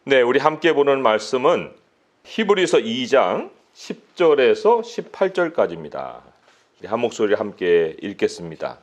네, 우리 함께 보는 말씀은 히브리서 2장 10절에서 18절까지입니다. 한 목소리 함께 읽겠습니다.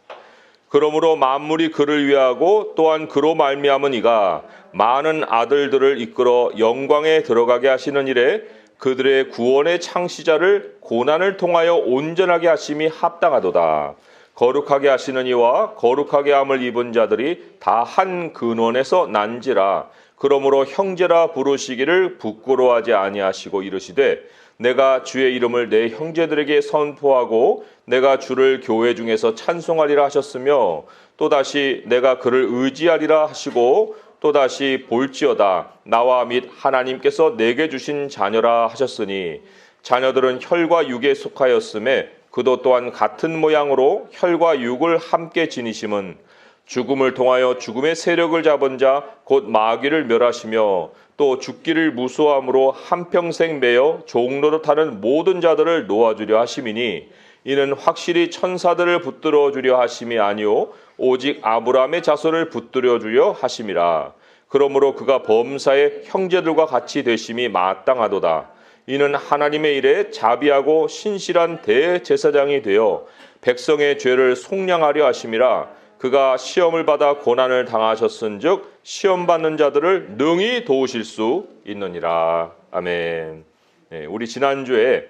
그러므로 만물이 그를 위하고 또한 그로 말미암은 이가 많은 아들들을 이끌어 영광에 들어가게 하시는 일에 그들의 구원의 창시자를 고난을 통하여 온전하게 하심이 합당하도다. 거룩하게 하시는 이와 거룩하게 함을 입은 자들이 다 한 근원에서 난지라. 그러므로 형제라 부르시기를 부끄러워하지 아니하시고 이르시되 내가 주의 이름을 내 형제들에게 선포하고 내가 주를 교회 중에서 찬송하리라 하셨으며 또다시 내가 그를 의지하리라 하시고 또다시 볼지어다 나와 및 하나님께서 내게 주신 자녀라 하셨으니 자녀들은 혈과 육에 속하였음에 그도 또한 같은 모양으로 혈과 육을 함께 지니심은 죽음을 통하여 죽음의 세력을 잡은 자 곧 마귀를 멸하시며 또 죽기를 무수함으로 한평생 매여 종노릇하는 모든 자들을 놓아주려 하심이니 이는 확실히 천사들을 붙들어 주려 하심이 아니요 오직 아브라함의 자손을 붙들어 주려 하심이라. 그러므로 그가 범사의 형제들과 같이 되심이 마땅하도다. 이는 하나님의 일에 자비하고 신실한 대제사장이 되어 백성의 죄를 속량하려 하심이라. 그가 시험을 받아 고난을 당하셨은즉 시험 받는 자들을 능히 도우실 수 있느니라. 아멘. 네, 우리 지난주에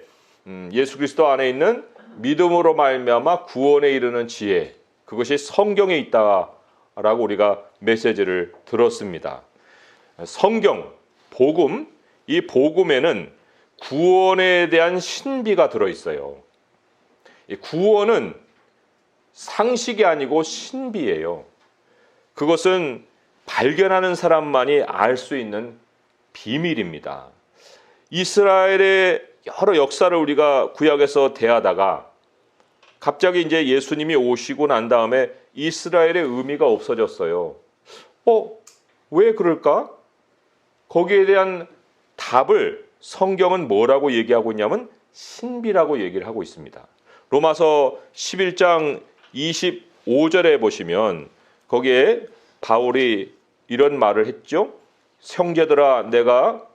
예수 그리스도 안에 있는 믿음으로 말미암아 구원에 이르는 지혜, 그것이 성경에 있다라고 우리가 메시지를 들었습니다. 성경, 복음, 이 복음에는 구원에 대한 신비가 들어있어요. 이 구원은 상식이 아니고 신비예요. 그것은 발견하는 사람만이 알 수 있는 비밀입니다. 이스라엘의 여러 역사를 우리가 구약에서 대하다가 갑자기 이제 예수님이 오시고 난 다음에 이스라엘의 의미가 없어졌어요. 왜 그럴까? 거기에 대한 답을 성경은 뭐라고 얘기하고 있냐면 신비라고 얘기를 하고 있습니다. 로마서 11장 25절에 보시면 거기에 바울이 이런 말을 했죠. 형제들아 내가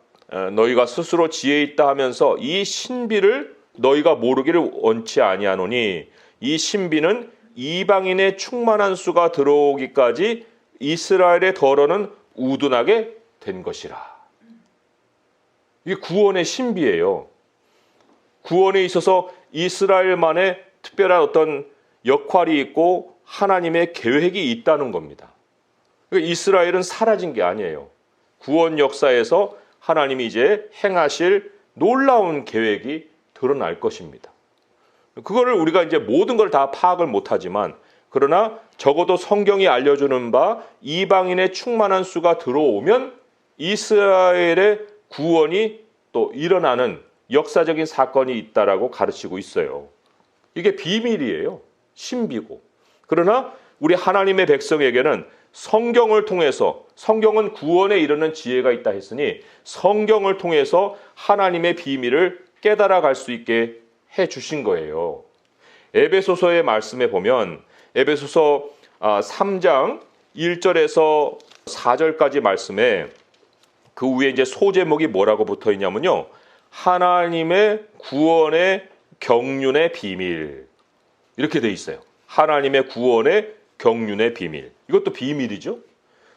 너희가 스스로 지혜 있다 하면서 이 신비를 너희가 모르기를 원치 아니하노니 이 신비는 이방인의 충만한 수가 들어오기까지 이스라엘의 덜어는 우둔하게 된 것이라. 이게 구원의 신비예요. 구원에 있어서 이스라엘만의 특별한 어떤 역할이 있고 하나님의 계획이 있다는 겁니다. 그러니까 이스라엘은 사라진 게 아니에요. 구원 역사에서 하나님이 이제 행하실 놀라운 계획이 드러날 것입니다. 그거를 우리가 이제 모든 걸 다 파악을 못하지만 그러나 적어도 성경이 알려주는 바 이방인의 충만한 수가 들어오면 이스라엘의 구원이 또 일어나는 역사적인 사건이 있다라고 가르치고 있어요. 이게 비밀이에요. 신비고. 그러나 우리 하나님의 백성에게는 성경을 통해서 성경은 구원에 이르는 지혜가 있다 했으니 성경을 통해서 하나님의 비밀을 깨달아 갈 수 있게 해 주신 거예요. 에베소서의 말씀에 보면 에베소서 3장 1절에서 4절까지 말씀에 그 위에 이제 소제목이 뭐라고 붙어 있냐면요. 하나님의 구원의 경륜의 비밀. 이렇게 돼 있어요. 하나님의 구원의 경륜의 비밀. 이것도 비밀이죠.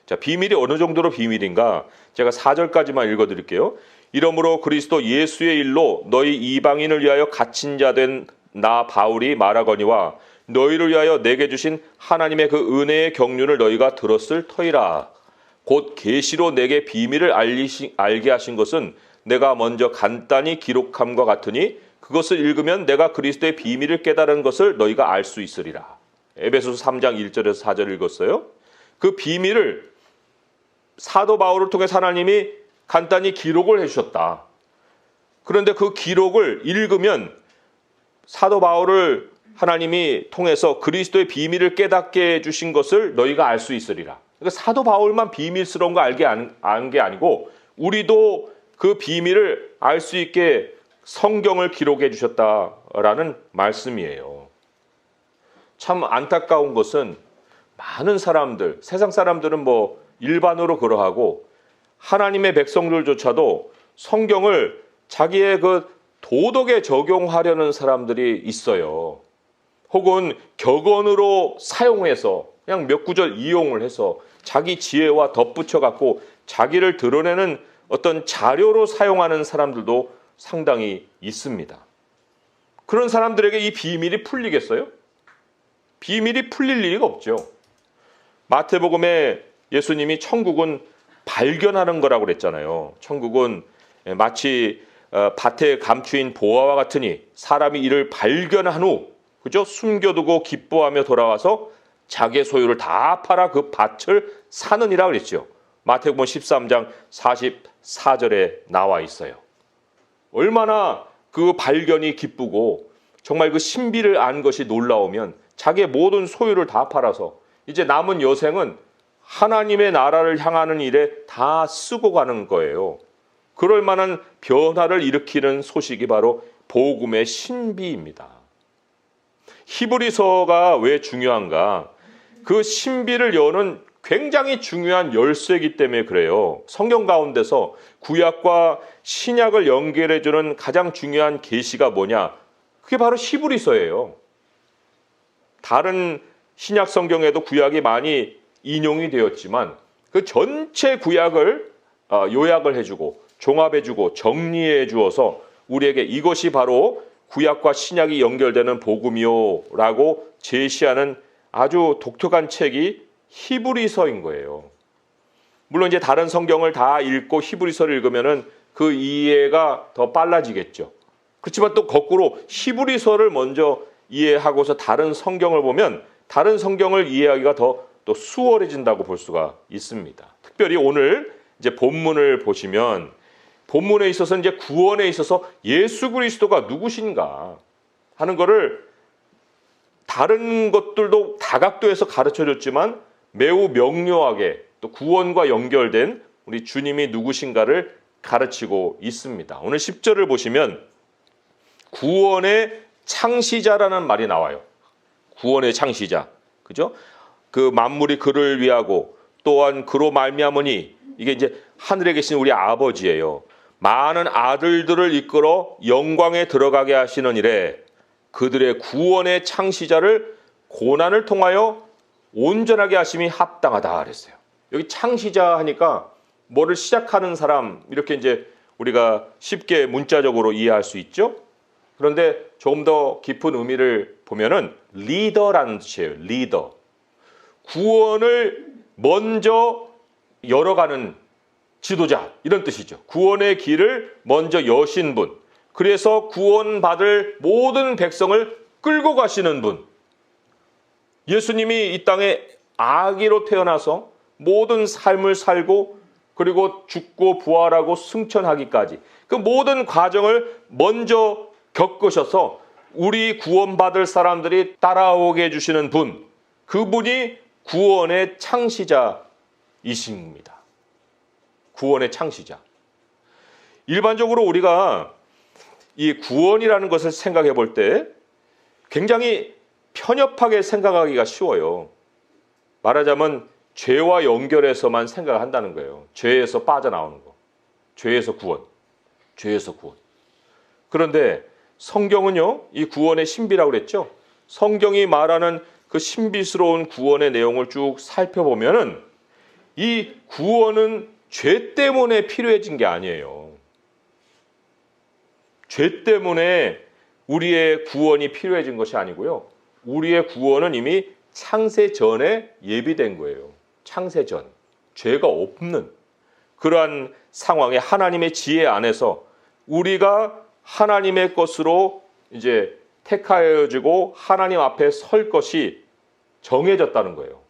자, 비밀이 어느 정도로 비밀인가? 제가 4절까지만 읽어드릴게요. 이러므로 그리스도 예수의 일로 너희 이방인을 위하여 갇힌 자 된 나 바울이 말하거니와 너희를 위하여 내게 주신 하나님의 그 은혜의 경륜을 너희가 들었을 터이라. 곧 계시로 내게 비밀을 알게 하신 것은 내가 먼저 간단히 기록함과 같으니 그것을 읽으면 내가 그리스도의 비밀을 깨달은 것을 너희가 알 수 있으리라. 에베소서 3장 1절에서 4절 읽었어요. 그 비밀을 사도 바울을 통해 하나님이 간단히 기록을 해주셨다. 그런데 그 기록을 읽으면 사도 바울을 하나님이 통해서 그리스도의 비밀을 깨닫게 해주신 것을 너희가 알 수 있으리라. 그러니까 사도 바울만 비밀스러운 거 안 게 아니고 우리도 그 비밀을 알 수 있게 성경을 기록해 주셨다라는 말씀이에요. 참 안타까운 것은 많은 사람들, 세상 사람들은 뭐 일반으로 그러하고 하나님의 백성들조차도 성경을 자기의 그 도덕에 적용하려는 사람들이 있어요. 혹은 격언으로 사용해서 그냥 몇 구절 이용을 해서 자기 지혜와 덧붙여 갖고 자기를 드러내는 어떤 자료로 사용하는 사람들도 상당히 있습니다. 그런 사람들에게 이 비밀이 풀리겠어요? 비밀이 풀릴 리가 없죠. 마태복음에 예수님이 천국은 발견하는 거라고 그랬잖아요. 천국은 마치 밭에 감추인 보화와 같으니 사람이 이를 발견한 후, 그죠? 숨겨두고 기뻐하며 돌아와서 자기의 소유를 다 팔아 그 밭을 사느니라 그랬죠. 마태복음 13장 44절에 나와 있어요. 얼마나 그 발견이 기쁘고 정말 그 신비를 안 것이 놀라우면 자기의 모든 소유를 다 팔아서 이제 남은 여생은 하나님의 나라를 향하는 일에 다 쓰고 가는 거예요. 그럴 만한 변화를 일으키는 소식이 바로 복음의 신비입니다. 히브리서가 왜 중요한가? 그 신비를 여는 굉장히 중요한 열쇠이기 때문에 그래요. 성경 가운데서 구약과 신약을 연결해주는 가장 중요한 계시가 뭐냐? 그게 바로 히브리서예요. 다른 신약 성경에도 구약이 많이 인용이 되었지만 그 전체 구약을 요약을 해주고 종합해주고 정리해 주어서 우리에게 이것이 바로 구약과 신약이 연결되는 복음이요 라고 제시하는 아주 독특한 책이 히브리서인 거예요. 물론 이제 다른 성경을 다 읽고 히브리서를 읽으면은 그 이해가 더 빨라지겠죠. 그렇지만 또 거꾸로 히브리서를 먼저 이해하고서 다른 성경을 보면 다른 성경을 이해하기가 더 또 수월해진다고 볼 수가 있습니다. 특별히 오늘 이제 본문을 보시면 본문에 있어서 이제 구원에 있어서 예수 그리스도가 누구신가 하는 거를 다른 것들도 다각도에서 가르쳐 줬지만 매우 명료하게 또 구원과 연결된 우리 주님이 누구신가를 가르치고 있습니다. 오늘 10절을 보시면 구원의 창시자라는 말이 나와요. 구원의 창시자. 그죠? 그 만물이 그를 위하고 또한 그로 말미암으니 이게 이제 하늘에 계신 우리 아버지예요. 많은 아들들을 이끌어 영광에 들어가게 하시는 이래 그들의 구원의 창시자를 고난을 통하여 온전하게 하심이 합당하다 그랬어요. 여기 창시자 하니까 뭐를 시작하는 사람 이렇게 이제 우리가 쉽게 문자적으로 이해할 수 있죠. 그런데 조금 더 깊은 의미를 보면은 리더라는 뜻이에요. 리더. 구원을 먼저 열어가는 지도자 이런 뜻이죠. 구원의 길을 먼저 여신 분. 그래서 구원받을 모든 백성을 끌고 가시는 분. 예수님이 이 땅에 아기로 태어나서 모든 삶을 살고 그리고 죽고 부활하고 승천하기까지 그 모든 과정을 먼저 겪으셔서 우리 구원받을 사람들이 따라오게 해주시는 분. 그분이 구원의 창시자이십니다. 구원의 창시자. 일반적으로 우리가 이 구원이라는 것을 생각해 볼 때 굉장히 편협하게 생각하기가 쉬워요. 말하자면 죄와 연결해서만 생각한다는 거예요. 죄에서 빠져나오는 거. 죄에서 구원. 죄에서 구원. 그런데 성경은요, 이 구원의 신비라고 그랬죠. 성경이 말하는 그 신비스러운 구원의 내용을 쭉 살펴보면은 이 구원은 죄 때문에 필요해진 게 아니에요. 죄 때문에 우리의 구원이 필요해진 것이 아니고요. 우리의 구원은 이미 창세 전에 예비된 거예요. 창세 전. 죄가 없는 그러한 상황에 하나님의 지혜 안에서 우리가 하나님의 것으로 이제 택하여지고 하나님 앞에 설 것이 정해졌다는 거예요.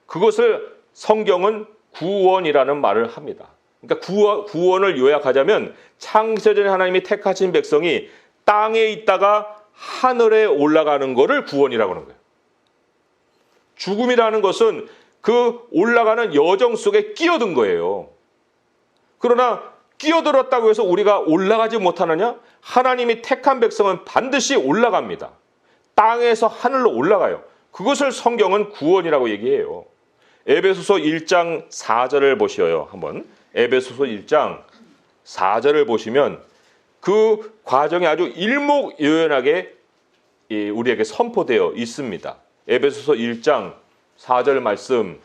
그것을 성경은 구원이라는 말을 합니다. 그러니까 구원을 요약하자면 창세전에 하나님이 택하신 백성이 땅에 있다가 하늘에 올라가는 것을 구원이라고 하는 거예요. 죽음이라는 것은 그 올라가는 여정 속에 끼어든 거예요. 그러나 끼어들었다고 해서 우리가 올라가지 못하느냐? 하나님이 택한 백성은 반드시 올라갑니다. 땅에서 하늘로 올라가요. 그것을 성경은 구원이라고 얘기해요. 에베소서 1장 4절을 보셔요. 한번 에베소서 1장 4절을 보시면 그 과정이 아주 일목요연하게 우리에게 선포되어 있습니다. 에베소서 1장 4절 말씀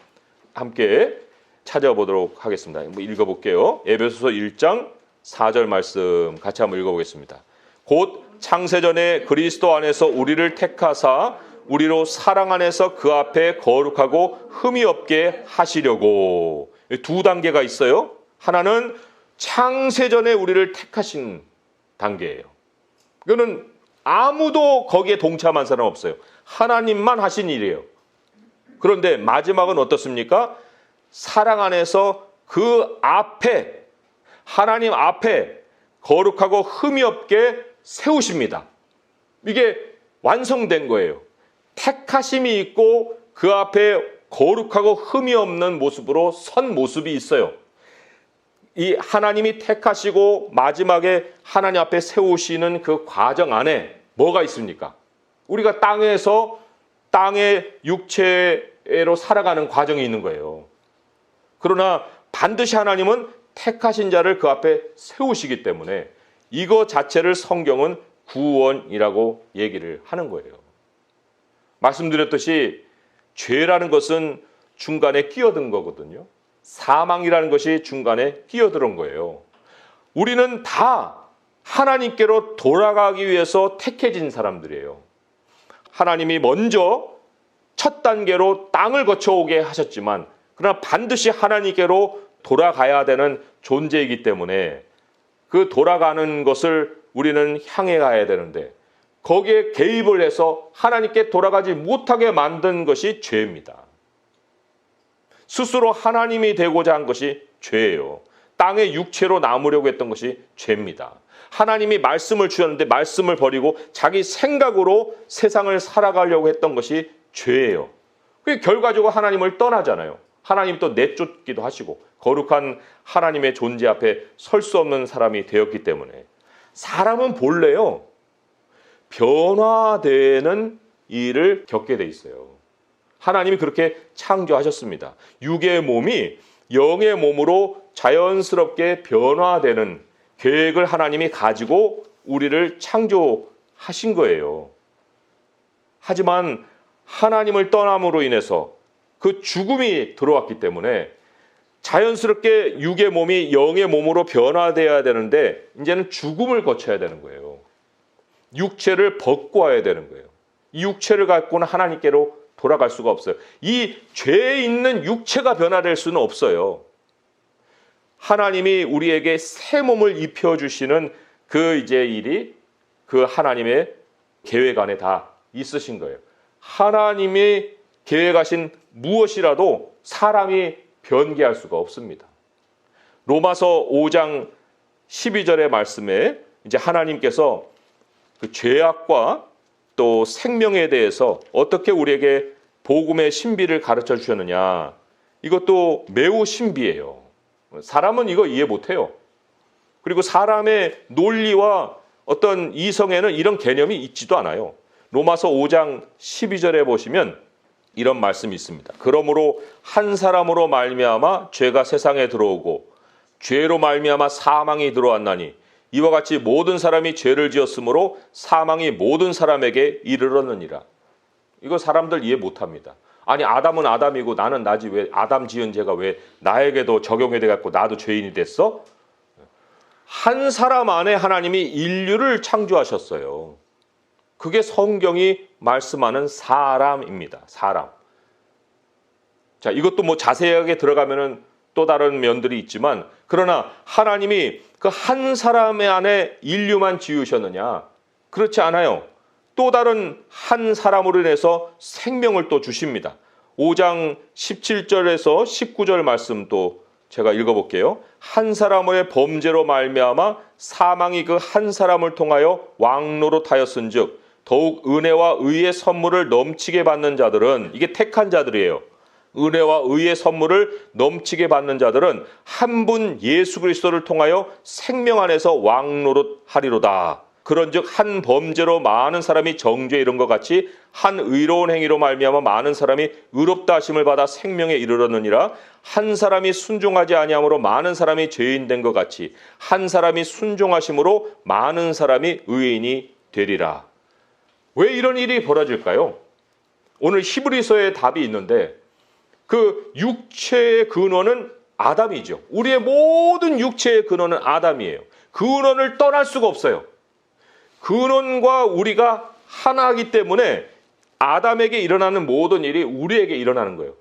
함께 찾아보도록 하겠습니다. 읽어볼게요. 에베소서 1장 4절 말씀 같이 한번 읽어보겠습니다. 곧 창세전에 그리스도 안에서 우리를 택하사 우리로 사랑 안에서 그 앞에 거룩하고 흠이 없게 하시려고. 두 단계가 있어요. 하나는 창세전에 우리를 택하신 단계예요. 이거는 아무도 거기에 동참한 사람 없어요. 하나님만 하신 일이에요. 그런데 마지막은 어떻습니까? 사랑 안에서 그 앞에, 하나님 앞에 거룩하고 흠이 없게 세우십니다. 이게 완성된 거예요. 택하심이 있고 그 앞에 거룩하고 흠이 없는 모습으로 선 모습이 있어요. 이 하나님이 택하시고 마지막에 하나님 앞에 세우시는 그 과정 안에 뭐가 있습니까? 우리가 땅에서 땅의 육체로 살아가는 과정이 있는 거예요. 그러나 반드시 하나님은 택하신 자를 그 앞에 세우시기 때문에 이거 자체를 성경은 구원이라고 얘기를 하는 거예요. 말씀드렸듯이 죄라는 것은 중간에 끼어든 거거든요. 사망이라는 것이 중간에 끼어들은 거예요. 우리는 다 하나님께로 돌아가기 위해서 택해진 사람들이에요. 하나님이 먼저 첫 단계로 땅을 거쳐오게 하셨지만 그러나 반드시 하나님께로 돌아가야 되는 존재이기 때문에 그 돌아가는 것을 우리는 향해 가야 되는데 거기에 개입을 해서 하나님께 돌아가지 못하게 만든 것이 죄입니다. 스스로 하나님이 되고자 한 것이 죄예요. 땅의 육체로 남으려고 했던 것이 죄입니다. 하나님이 말씀을 주셨는데 말씀을 버리고 자기 생각으로 세상을 살아가려고 했던 것이 죄예요. 그게 결과적으로 하나님을 떠나잖아요. 하나님 또 내쫓기도 하시고 거룩한 하나님의 존재 앞에 설 수 없는 사람이 되었기 때문에 사람은 본래요. 변화되는 일을 겪게 돼 있어요. 하나님이 그렇게 창조하셨습니다. 육의 몸이 영의 몸으로 자연스럽게 변화되는 계획을 하나님이 가지고 우리를 창조하신 거예요. 하지만 하나님을 떠남으로 인해서 그 죽음이 들어왔기 때문에 자연스럽게 육의 몸이 영의 몸으로 변화되어야 되는데 이제는 죽음을 거쳐야 되는 거예요. 육체를 벗고 와야 되는 거예요. 이 육체를 갖고는 하나님께로 돌아갈 수가 없어요. 이 죄에 있는 육체가 변화될 수는 없어요. 하나님이 우리에게 새 몸을 입혀주시는 그 이제 일이 그 하나님의 계획 안에 다 있으신 거예요. 하나님이 계획하신 무엇이라도 사람이 변개할 수가 없습니다. 로마서 5장 12절의 말씀에 이제 하나님께서 그 죄악과 또 생명에 대해서 어떻게 우리에게 복음의 신비를 가르쳐 주셨느냐. 이것도 매우 신비해요. 사람은 이거 이해 못해요. 그리고 사람의 논리와 어떤 이성에는 이런 개념이 있지도 않아요. 로마서 5장 12절에 보시면 이런 말씀이 있습니다. 그러므로 한 사람으로 말미암아 죄가 세상에 들어오고 죄로 말미암아 사망이 들어왔나니 이와 같이 모든 사람이 죄를 지었으므로 사망이 모든 사람에게 이르렀느니라. 이거 사람들 이해 못합니다. 아니 아담은 아담이고 나는 나지 왜 아담 지은 죄가 왜 나에게도 적용이 돼갖고 나도 죄인이 됐어? 한 사람 안에 하나님이 인류를 창조하셨어요. 그게 성경이 말씀하는 사람입니다. 사람. 자, 이것도 뭐 자세하게 들어가면은 또 다른 면들이 있지만 그러나 하나님이 그 한 사람의 안에 인류만 지으셨느냐? 그렇지 않아요. 또 다른 한 사람으로 인해서 생명을 또 주십니다. 5장 17절에서 19절 말씀 또 제가 읽어볼게요. 한 사람의 범죄로 말미암아 사망이 그 한 사람을 통하여 왕노릇하였은즉 더욱 은혜와 의의 선물을 넘치게 받는 자들은 이게 택한 자들이에요. 은혜와 의의 선물을 넘치게 받는 자들은 한 분 예수 그리스도를 통하여 생명 안에서 왕노릇하리로다. 그런즉 한 범죄로 많은 사람이 정죄에 이른 것 같이 한 의로운 행위로 말미암아 많은 사람이 의롭다 하심을 받아 생명에 이르렀느니라. 한 사람이 순종하지 아니함으로 많은 사람이 죄인 된 것 같이 한 사람이 순종하심으로 많은 사람이 의인이 되리라. 왜 이런 일이 벌어질까요? 오늘 히브리서에 답이 있는데 그 육체의 근원은 아담이죠. 우리의 모든 육체의 근원은 아담이에요. 근원을 떠날 수가 없어요. 근원과 우리가 하나이기 때문에 아담에게 일어나는 모든 일이 우리에게 일어나는 거예요.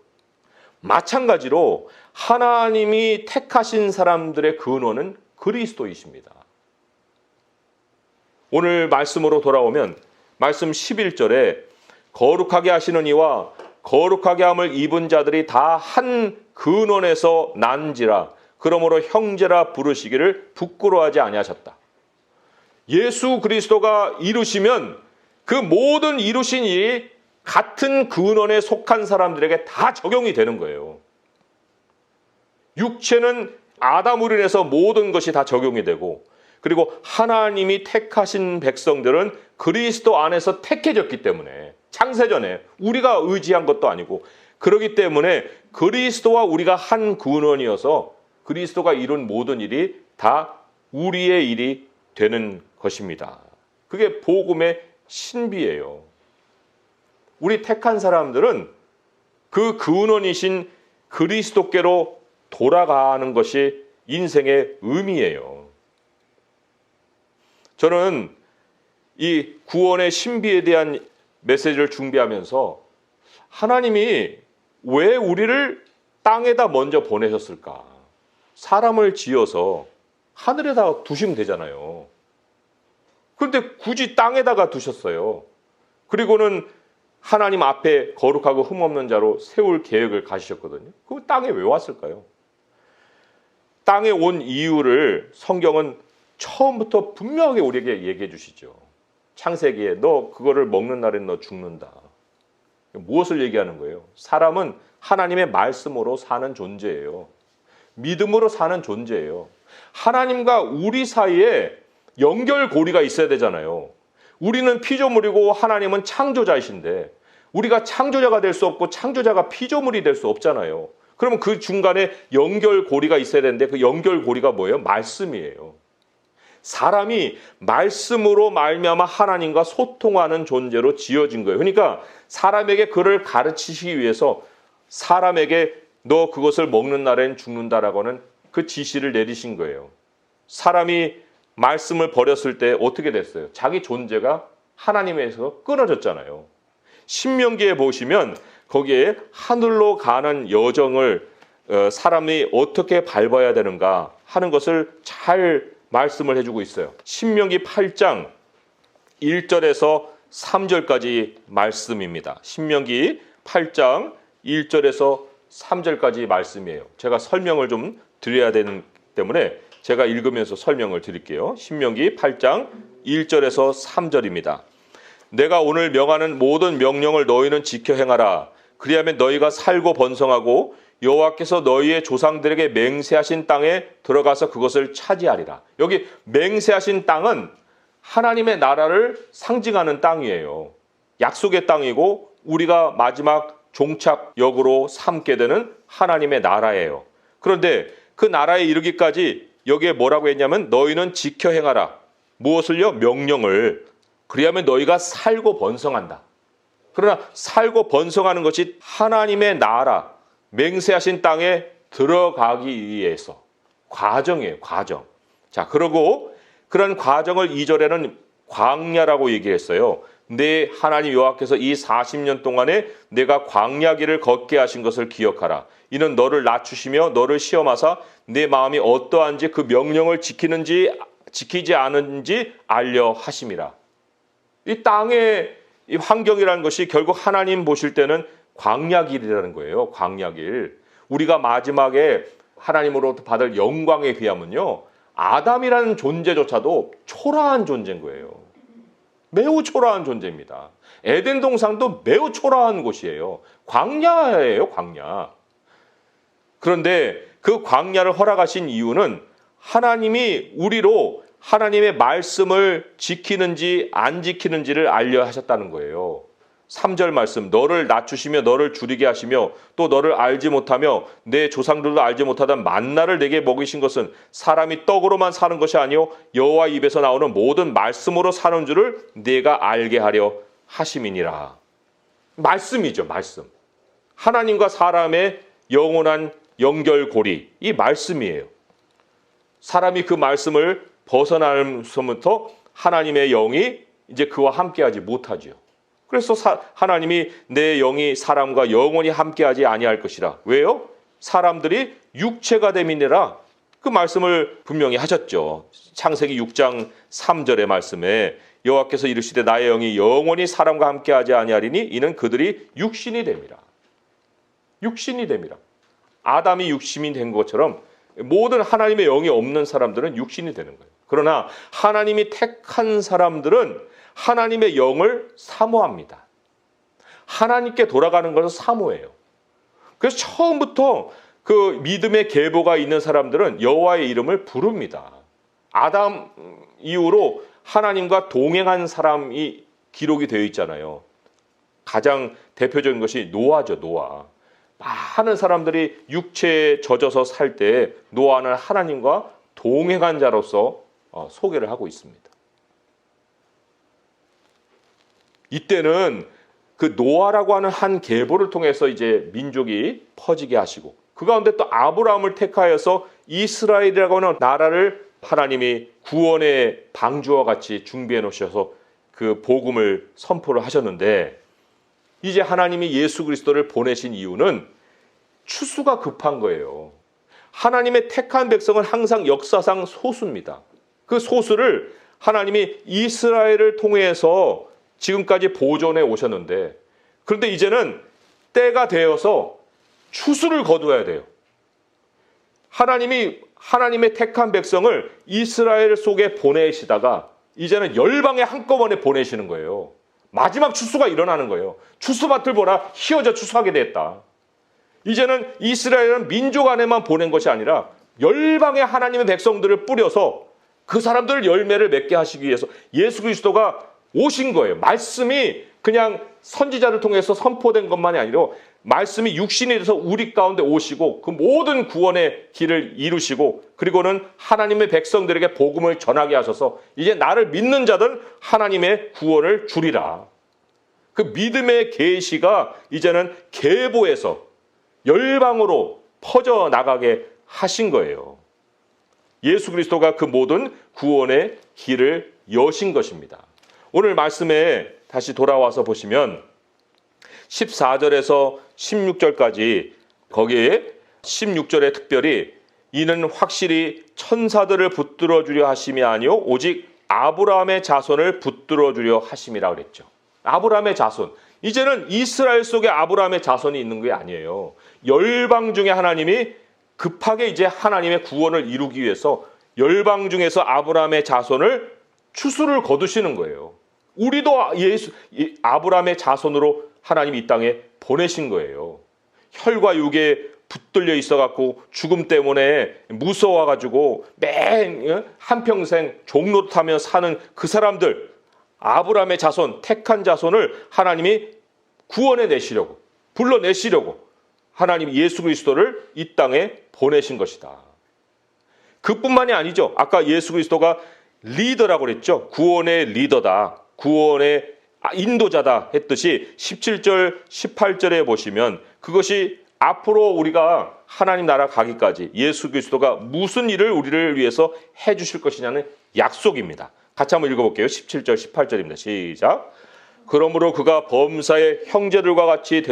마찬가지로 하나님이 택하신 사람들의 근원은 그리스도이십니다. 오늘 말씀으로 돌아오면 말씀 11절에 거룩하게 하시는 이와 거룩하게 함을 입은 자들이 다 한 근원에서 난지라 그러므로 형제라 부르시기를 부끄러워하지 아니하셨다. 예수 그리스도가 이루시면 그 모든 이루신 일이 같은 근원에 속한 사람들에게 다 적용이 되는 거예요. 육체는 아담으로 인해서 모든 것이 다 적용이 되고 그리고 하나님이 택하신 백성들은 그리스도 안에서 택해졌기 때문에 창세전에 우리가 의지한 것도 아니고 그렇기 때문에 그리스도와 우리가 한 근원이어서 그리스도가 이룬 모든 일이 다 우리의 일이 되는 것입니다. 그게 복음의 신비예요. 우리 택한 사람들은 그 근원이신 그리스도께로 돌아가는 것이 인생의 의미예요. 저는 이 구원의 신비에 대한 메시지를 준비하면서 하나님이 왜 우리를 땅에다 먼저 보내셨을까? 사람을 지어서 하늘에다 두시면 되잖아요. 그런데 굳이 땅에다가 두셨어요. 그리고는 하나님 앞에 거룩하고 흠없는 자로 세울 계획을 가지셨거든요. 그럼 땅에 왜 왔을까요? 땅에 온 이유를 성경은 처음부터 분명하게 우리에게 얘기해 주시죠. 창세기에 너 그거를 먹는 날엔 너 죽는다. 무엇을 얘기하는 거예요? 사람은 하나님의 말씀으로 사는 존재예요. 믿음으로 사는 존재예요. 하나님과 우리 사이에 연결고리가 있어야 되잖아요. 우리는 피조물이고 하나님은 창조자이신데 우리가 창조자가 될 수 없고 창조자가 피조물이 될 수 없잖아요. 그러면 그 중간에 연결고리가 있어야 되는데 그 연결고리가 뭐예요? 말씀이에요. 사람이 말씀으로 말미암아 하나님과 소통하는 존재로 지어진 거예요. 그러니까 사람에게 그를 가르치시기 위해서 사람에게 너 그것을 먹는 날엔 죽는다라고는 그 지시를 내리신 거예요. 사람이 말씀을 버렸을 때 어떻게 됐어요? 자기 존재가 하나님에서 끊어졌잖아요. 신명기에 보시면 거기에 하늘로 가는 여정을 사람이 어떻게 밟아야 되는가 하는 것을 잘 말씀을 해주고 있어요. 신명기 8장 1절에서 3절까지 말씀입니다. 신명기 8장 1절에서 3절까지 말씀이에요. 제가 설명을 좀 드려야 되는 때문에 제가 읽으면서 설명을 드릴게요. 신명기 8장 1절에서 3절입니다. 내가 오늘 명하는 모든 명령을 너희는 지켜 행하라. 그리하면 너희가 살고 번성하고 여호와께서 너희의 조상들에게 맹세하신 땅에 들어가서 그것을 차지하리라. 여기 맹세하신 땅은 하나님의 나라를 상징하는 땅이에요. 약속의 땅이고 우리가 마지막 종착역으로 삼게 되는 하나님의 나라예요. 그런데 그 나라에 이르기까지 여기에 뭐라고 했냐면 너희는 지켜 행하라. 무엇을요? 명령을. 그리하면 너희가 살고 번성한다. 그러나 살고 번성하는 것이 하나님의 나라, 맹세하신 땅에 들어가기 위해서 과정이에요. 과정. 자, 그리고 그런 과정을 2절에는 광야라고 얘기했어요. 내 하나님 여호와께서 이 40년 동안에 내가 광야길을 걷게 하신 것을 기억하라. 이는 너를 낮추시며 너를 시험하사 내 마음이 어떠한지 그 명령을 지키는지 지키지 않은지 알려 하심이라. 이 땅의 이 환경이라는 것이 결국 하나님 보실 때는 광야길이라는 거예요. 광야길. 우리가 마지막에 하나님으로부터 받을 영광에 비하면요. 아담이라는 존재조차도 초라한 존재인 거예요. 매우 초라한 존재입니다. 에덴 동산도 매우 초라한 곳이에요. 광야예요, 광야. 그런데 그 광야를 허락하신 이유는 하나님이 우리로 하나님의 말씀을 지키는지 안 지키는지를 알려 하셨다는 거예요. 3절 말씀, 너를 낮추시며 너를 줄이게 하시며 또 너를 알지 못하며 내 조상들도 알지 못하던 만나를 내게 먹이신 것은 사람이 떡으로만 사는 것이 아니요 여호와 입에서 나오는 모든 말씀으로 사는 줄을 내가 알게 하려 하심이니라. 말씀이죠, 말씀. 하나님과 사람의 영원한 연결고리, 이 말씀이에요. 사람이 그 말씀을 벗어나면서부터 하나님의 영이 이제 그와 함께하지 못하죠. 그래서 하나님이 내 영이 사람과 영원히 함께하지 아니할 것이라. 왜요? 사람들이 육체가 됨이니라. 그 말씀을 분명히 하셨죠. 창세기 6장 3절의 말씀에 여호와께서 이르시되 나의 영이 영원히 사람과 함께하지 아니하리니 이는 그들이 육신이 됨이라. 육신이 됨이라. 아담이 육신이 된 것처럼 모든 하나님의 영이 없는 사람들은 육신이 되는 거예요. 그러나 하나님이 택한 사람들은 하나님의 영을 사모합니다. 하나님께 돌아가는 것을 사모해요. 그래서 처음부터 그 믿음의 계보가 있는 사람들은 여호와의 이름을 부릅니다. 아담 이후로 하나님과 동행한 사람이 기록이 되어 있잖아요. 가장 대표적인 것이 노아죠, 노아. 많은 사람들이 육체에 젖어서 살 때 노아는 하나님과 동행한 자로서 소개를 하고 있습니다. 이때는 그 노아라고 하는 한 계보를 통해서 이제 민족이 퍼지게 하시고 그 가운데 또 아브라함을 택하여서 이스라엘이라고 하는 나라를 하나님이 구원의 방주와 같이 준비해 놓으셔서 그 복음을 선포를 하셨는데 이제 하나님이 예수 그리스도를 보내신 이유는 추수가 급한 거예요. 하나님의 택한 백성은 항상 역사상 소수입니다. 그 소수를 하나님이 이스라엘을 통해서 지금까지 보존해 오셨는데 그런데 이제는 때가 되어서 추수를 거두어야 돼요. 하나님이 하나님의 택한 백성을 이스라엘 속에 보내시다가 이제는 열방에 한꺼번에 보내시는 거예요. 마지막 추수가 일어나는 거예요. 추수밭을 보라 휘어져 추수하게 됐다. 이제는 이스라엘은 민족 안에만 보낸 것이 아니라 열방의 하나님의 백성들을 뿌려서 그 사람들 열매를 맺게 하시기 위해서 예수 그리스도가 오신 거예요. 말씀이 그냥 선지자를 통해서 선포된 것만이 아니라 말씀이 육신이 돼서 우리 가운데 오시고 그 모든 구원의 길을 이루시고 그리고는 하나님의 백성들에게 복음을 전하게 하셔서 이제 나를 믿는 자들 하나님의 구원을 주리라. 그 믿음의 계시가 이제는 계보에서 열방으로 퍼져나가게 하신 거예요. 예수 그리스도가 그 모든 구원의 길을 여신 것입니다. 오늘 말씀에 다시 돌아와서 보시면 14절에서 16절까지 거기에 16절에 특별히 이는 확실히 천사들을 붙들어 주려 하심이 아니요 오직 아브라함의 자손을 붙들어 주려 하심이라 그랬죠. 아브라함의 자손. 이제는 이스라엘 속에 아브라함의 자손이 있는 게 아니에요. 열방 중에 하나님이 급하게 이제 하나님의 구원을 이루기 위해서 열방 중에서 아브라함의 자손을 추수를 거두시는 거예요. 우리도 아브라함의 자손으로 하나님이 이 땅에 보내신 거예요. 혈과 육에 붙들려 있어갖고 죽음 때문에 무서워가지고 맨 한평생 종노릇하며 사는 그 사람들 아브라함의 자손, 택한 자손을 하나님이 구원해 내시려고 불러내시려고 하나님이 예수 그리스도를 이 땅에 보내신 것이다. 그뿐만이 아니죠. 아까 예수 그리스도가 리더라고 그랬죠. 구원의 리더다. 구원의 인도자다 했듯이 17절, 18절에 보시면 그것이 앞으로 우리가 하나님 나라 가기까지 예수 그리스도가 무슨 일을 우리를 위해서 해 주실 것이냐는 약속입니다. 같이 한번 읽어볼게요. 17절, 18절입니다. 시작. 그러므로 그가 범사의 형제들과 같이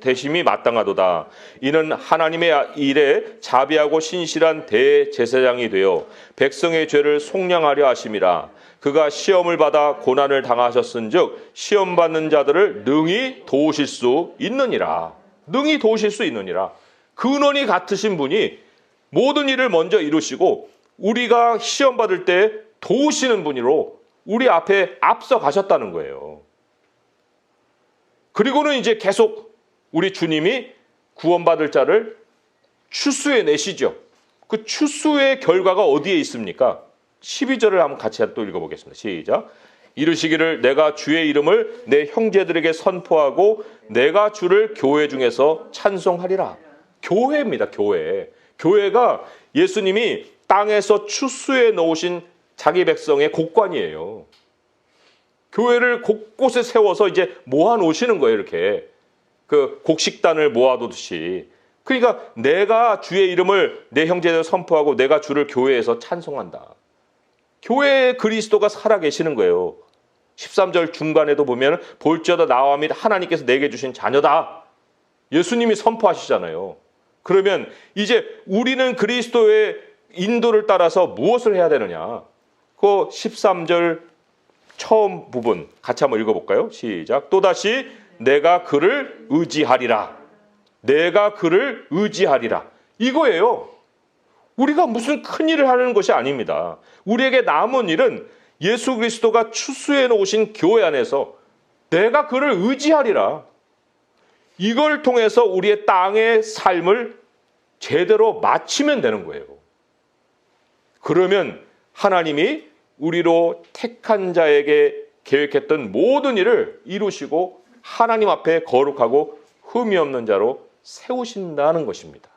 되심이 마땅하도다. 이는 하나님의 일에 자비하고 신실한 대제사장이 되어 백성의 죄를 속량하려 하심이라. 그가 시험을 받아 고난을 당하셨은즉 시험 받는 자들을 능히 도우실 수 있느니라. 능히 도우실 수 있느니라. 근원이 같으신 분이 모든 일을 먼저 이루시고 우리가 시험 받을 때 도우시는 분으로 우리 앞에 앞서 가셨다는 거예요. 그리고는 이제 계속 우리 주님이 구원받을 자를 추수해 내시죠. 그 추수의 결과가 어디에 있습니까? 12절을 한번 같이 또 읽어보겠습니다. 시작. 이르시기를 내가 주의 이름을 내 형제들에게 선포하고 내가 주를 교회 중에서 찬송하리라. 교회입니다. 교회. 교회가 예수님이 땅에서 추수해 놓으신 자기 백성의 곡관이에요. 교회를 곳곳에 세워서 이제 모아놓으시는 거예요. 이렇게 그 곡식단을 모아두듯이. 그러니까 내가 주의 이름을 내 형제들에게 선포하고 내가 주를 교회에서 찬송한다. 교회에 그리스도가 살아계시는 거예요. 13절 중간에도 보면 볼지어다 나와 및 하나님께서 내게 주신 자녀다. 예수님이 선포하시잖아요. 그러면 이제 우리는 그리스도의 인도를 따라서 무엇을 해야 되느냐? 그 13절 처음 부분 같이 한번 읽어볼까요? 시작. 또다시 내가 그를 의지하리라. 내가 그를 의지하리라. 이거예요. 우리가 무슨 큰 일을 하는 것이 아닙니다. 우리에게 남은 일은 예수 그리스도가 추수해 놓으신 교회 안에서 내가 그를 의지하리라. 이걸 통해서 우리의 땅의 삶을 제대로 마치면 되는 거예요. 그러면 하나님이 우리로 택한 자에게 계획했던 모든 일을 이루시고 하나님 앞에 거룩하고 흠이 없는 자로 세우신다는 것입니다.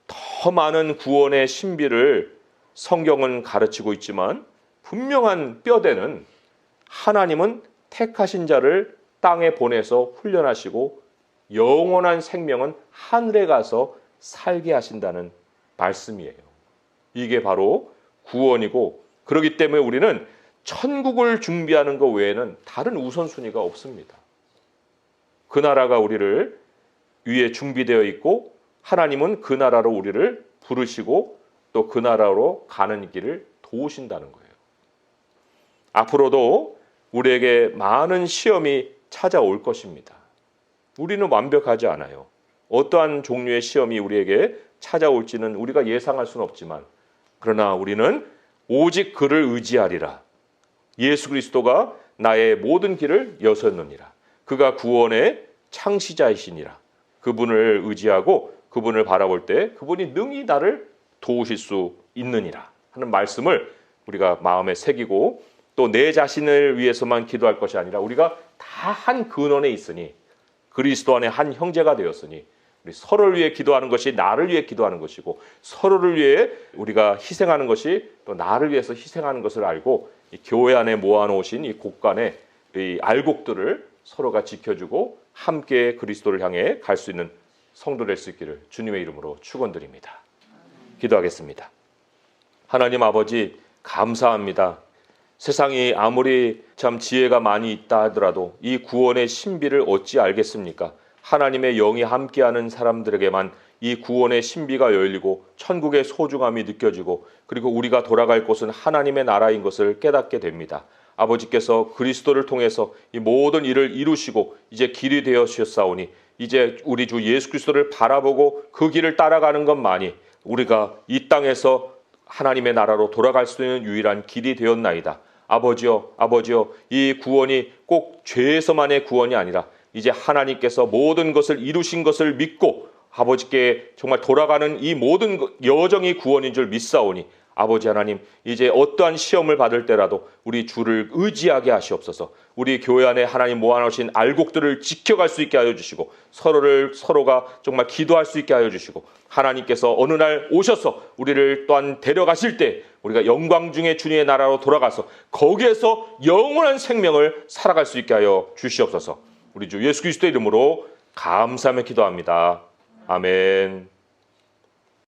더 많은 구원의 신비를 성경은 가르치고 있지만 분명한 뼈대는 하나님은 택하신 자를 땅에 보내서 훈련하시고 영원한 생명은 하늘에 가서 살게 하신다는 말씀이에요. 이게 바로 구원이고, 그렇기 때문에 우리는 천국을 준비하는 것 외에는 다른 우선순위가 없습니다. 그 나라가 우리를 위에 준비되어 있고 하나님은 그 나라로 우리를 부르시고 또 그 나라로 가는 길을 도우신다는 거예요. 앞으로도 우리에게 많은 시험이 찾아올 것입니다. 우리는 완벽하지 않아요. 어떠한 종류의 시험이 우리에게 찾아올지는 우리가 예상할 수는 없지만, 그러나 우리는 오직 그를 의지하리라. 예수 그리스도가 나의 모든 길을 여셨느니라. 그가 구원의 창시자이시니라. 그분을 의지하고 그분을 바라볼 때 그분이 능히 나를 도우실 수 있느니라 하는 말씀을 우리가 마음에 새기고, 또 내 자신을 위해서만 기도할 것이 아니라 우리가 다 한 근원에 있으니, 그리스도 안에 한 형제가 되었으니 우리 서로를 위해 기도하는 것이 나를 위해 기도하는 것이고, 서로를 위해 우리가 희생하는 것이 또 나를 위해서 희생하는 것을 알고, 이 교회 안에 모아놓으신 이 곡간의 이 알곡들을 서로가 지켜주고 함께 그리스도를 향해 갈 수 있는 성도 될 수 있기를 주님의 이름으로 축원드립니다. 기도하겠습니다. 하나님 아버지, 감사합니다. 세상이 아무리 참 지혜가 많이 있다 하더라도 이 구원의 신비를 어찌 알겠습니까? 하나님의 영이 함께하는 사람들에게만 이 구원의 신비가 열리고 천국의 소중함이 느껴지고, 그리고 우리가 돌아갈 곳은 하나님의 나라인 것을 깨닫게 됩니다. 아버지께서 그리스도를 통해서 이 모든 일을 이루시고 이제 길이 되어 주셨사오니, 이제 우리 주 예수 그리스도를 바라보고 그 길을 따라가는 것만이 우리가 이 땅에서 하나님의 나라로 돌아갈 수 있는 유일한 길이 되었나이다. 아버지여, 아버지여, 이 구원이 꼭 죄에서만의 구원이 아니라 이제 하나님께서 모든 것을 이루신 것을 믿고 아버지께 정말 돌아가는 이 모든 여정이 구원인 줄 믿사오니, 아버지 하나님, 이제 어떠한 시험을 받을 때라도 우리 주를 의지하게 하시옵소서. 우리 교회 안에 하나님 모아놓으신 알곡들을 지켜갈 수 있게 하여 주시고, 서로가 정말 기도할 수 있게 하여 주시고, 하나님께서 어느 날 오셔서 우리를 또한 데려가실 때 우리가 영광 중에 주님의 나라로 돌아가서 거기에서 영원한 생명을 살아갈 수 있게 하여 주시옵소서. 우리 주 예수 그리스도의 이름으로 감사하며 기도합니다. 아멘.